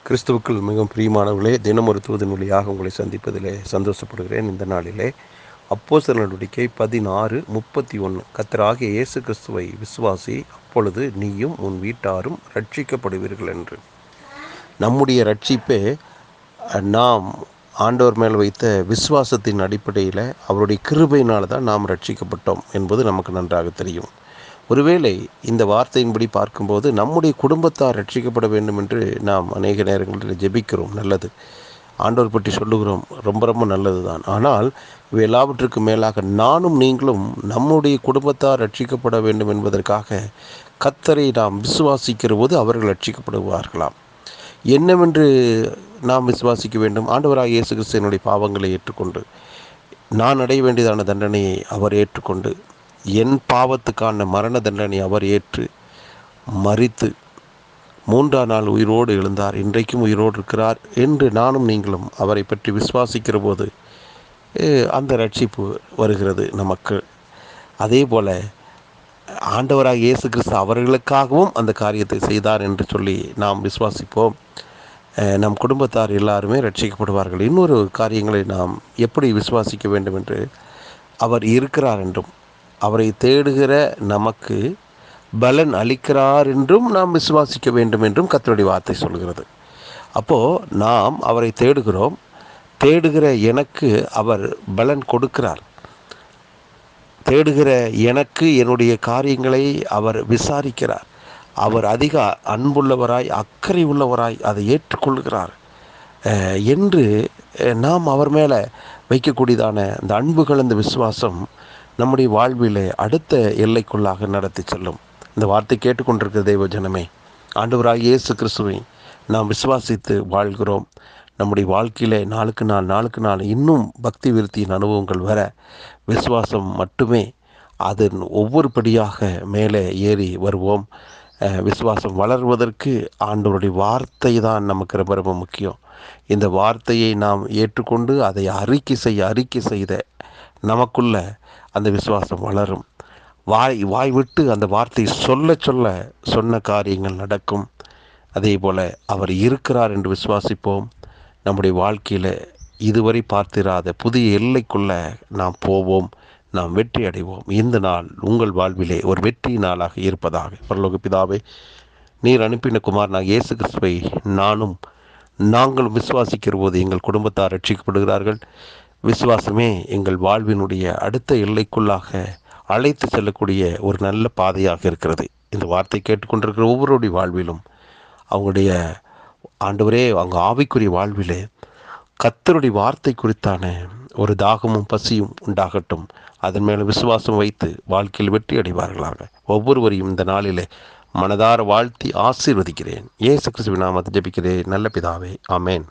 கிறிஸ்துவுக்குள் மிகவும் பிரியமானவர்களே, தினம் ஒரு தூதன் வழியாக உங்களை சந்திப்பதிலே சந்தோஷப்படுகிறேன். இந்த நாளிலே அப்போஸ்தலர் நடவடிக்கை 16:31 கர்த்தராகிய இயேசு கிறிஸ்துவை விசுவாசி, அப்பொழுது நீயும் உன் வீட்டாரும் ரட்சிக்கப்படுவீர்கள் என்று. நம்முடைய ரட்சிப்பே நாம் ஆண்டவர் மேல் வைத்த விசுவாசத்தின் அடிப்படையில் அவருடைய கிருபையினால் தான் நாம் ரட்சிக்கப்பட்டோம் என்பது நமக்கு நன்றாக தெரியும். ஒருவேளை இந்த வார்த்தையின்படி பார்க்கும்போது நம்முடைய குடும்பத்தார் ரட்சிக்கப்பட வேண்டும் என்று நாம் அநேக நேரங்களில் ஜெபிக்கிறோம். நல்லது, ஆண்டவர் பற்றி சொல்லுகிறோம், ரொம்ப ரொம்ப நல்லது தான். ஆனால் இவை எல்லாவற்றுக்கும் மேலாக நானும் நீங்களும் நம்முடைய குடும்பத்தார் ரட்சிக்கப்பட வேண்டும் என்பதற்காக கர்த்தரை நாம் விசுவாசிக்கிற போது அவர்கள் ரட்சிக்கப்படுவார்களாம். என்னவென்று நாம் விசுவாசிக்க வேண்டும்? ஆண்டவராகிய இயேசு கிறிஸ்துவினுடைய பாவங்களை ஏற்றுக்கொண்டு, நான் அடைய வேண்டியதான தண்டனையை அவர் ஏற்றுக்கொண்டு, என் பாவத்துக்கான மரண தண்டனை அவர் ஏற்று மரித்து 3ஆம் நாள் உயிரோடு எழுந்தார், இன்றைக்கும் உயிரோடு இருக்கிறார் என்று நானும் நீங்களும் அவரை பற்றி விசுவாசிக்கிற போது அந்த ரட்சிப்பு வருகிறது நமக்கு. அதே போல ஆண்டவராக இயேசு கிறிஸ்து அவர்களுக்காகவும் அந்த காரியத்தை செய்தார் என்று சொல்லி நாம் விசுவாசிப்போம். நம் குடும்பத்தார் எல்லாருமே ரட்சிக்கப்படுவார்கள். இன்னொரு காரியங்களை நாம் எப்படி விசுவாசிக்க வேண்டும் என்று, அவர் இருக்கிறார் என்றும் அவரை தேடுகிற நமக்கு பலன் அளிக்கிறார் என்றும் நாம் விசுவாசிக்க வேண்டும் என்றும் கர்த்தருடைய வார்த்தை சொல்கிறது. அப்போது நாம் அவரை தேடுகிறோம், தேடுகிற எனக்கு அவர் பலன் கொடுக்கிறார். தேடுகிற எனக்கு என்னுடைய காரியங்களை அவர் விசாரிக்கிறார். அவர் அதிக அன்புள்ளவராய் அக்கறை உள்ளவராய் அதை ஏற்றுக்கொள்கிறார் என்று நாம் அவர் மேலே வைக்கக்கூடியதான அந்த அன்பு கலந்த விசுவாசம் நம்முடைய வாழ்விலே அடுத்த எல்லைக்குள்ளாக நடத்தி செல்லும். இந்த வார்த்தை கேட்டுக்கொண்டிருக்கிற தெய்வ ஜனமே, ஆண்டவராகிய இயேசு கிறிஸ்துவை நாம் விசுவாசித்து வாழ்கிறோம். நம்முடைய வாழ்க்கையிலே நாளுக்கு நாள் இன்னும் பக்தி விருத்தியின் அனுபவங்கள் வர விசுவாசம் மட்டுமே அதன் ஒவ்வொரு படியாக மேலே ஏறி வருவோம். விசுவாசம் வளர்வதற்கு ஆண்டவருடைய வார்த்தை தான் நமக்கு ரொம்ப ரொம்ப முக்கியம். இந்த வார்த்தையை நாம் ஏற்றுக்கொண்டு அதை அறிக்கை செய்த நமக்குள்ள அந்த விசுவாசம் வளரும். வாய் விட்டு அந்த வார்த்தை சொன்ன காரியங்கள் நடக்கும். அதே போல் அவர் இருக்கிறார் என்று விசுவாசிப்போம். நம்முடைய வாழ்க்கையில் இதுவரை பார்த்திராத புதிய எல்லைக்குள்ளே நாம் போவோம், நாம் வெற்றி அடைவோம். இந்த நாள் உங்கள் வாழ்விலே ஒரு வெற்றி நாளாக இருப்பதாக. பரலோக பிதாவே, நீர் அனுப்பின குமாரனாகிய இயேசு கிறிஸ்துவை நாங்களும் விசுவாசிக்கிற போது எங்கள் குடும்பத்தார் ரட்சிக்கப்படுகிறார்கள். விசுவாசமே எங்கள் வாழ்வினுடைய அடுத்த எல்லைக்குள்ளாக அழைத்து செல்லக்கூடிய ஒரு நல்ல பாதையாக இருக்கிறது. இந்த வார்த்தை கேட்டுக்கொண்டிருக்கிற ஒவ்வொருடைய வாழ்விலும் அவங்களுடைய ஆண்டவரே அவங்க ஆவிக்குரிய வாழ்விலே கர்த்தருடைய வார்த்தை குறித்தான ஒரு தாகமும் பசியும் உண்டாகட்டும். அதன் மேலே விசுவாசம் வைத்து வாழ்க்கையில் வெற்றி அடைவார்களாக. ஒவ்வொருவரையும் இந்த நாளிலே மனதார வாழ்த்தி ஆசீர்வதிக்கிறேன். இயேசு கிறிஸ்துவின் நாமத்தில் ஜெபிக்கிறேன் நல்ல பிதாவே, ஆமென்.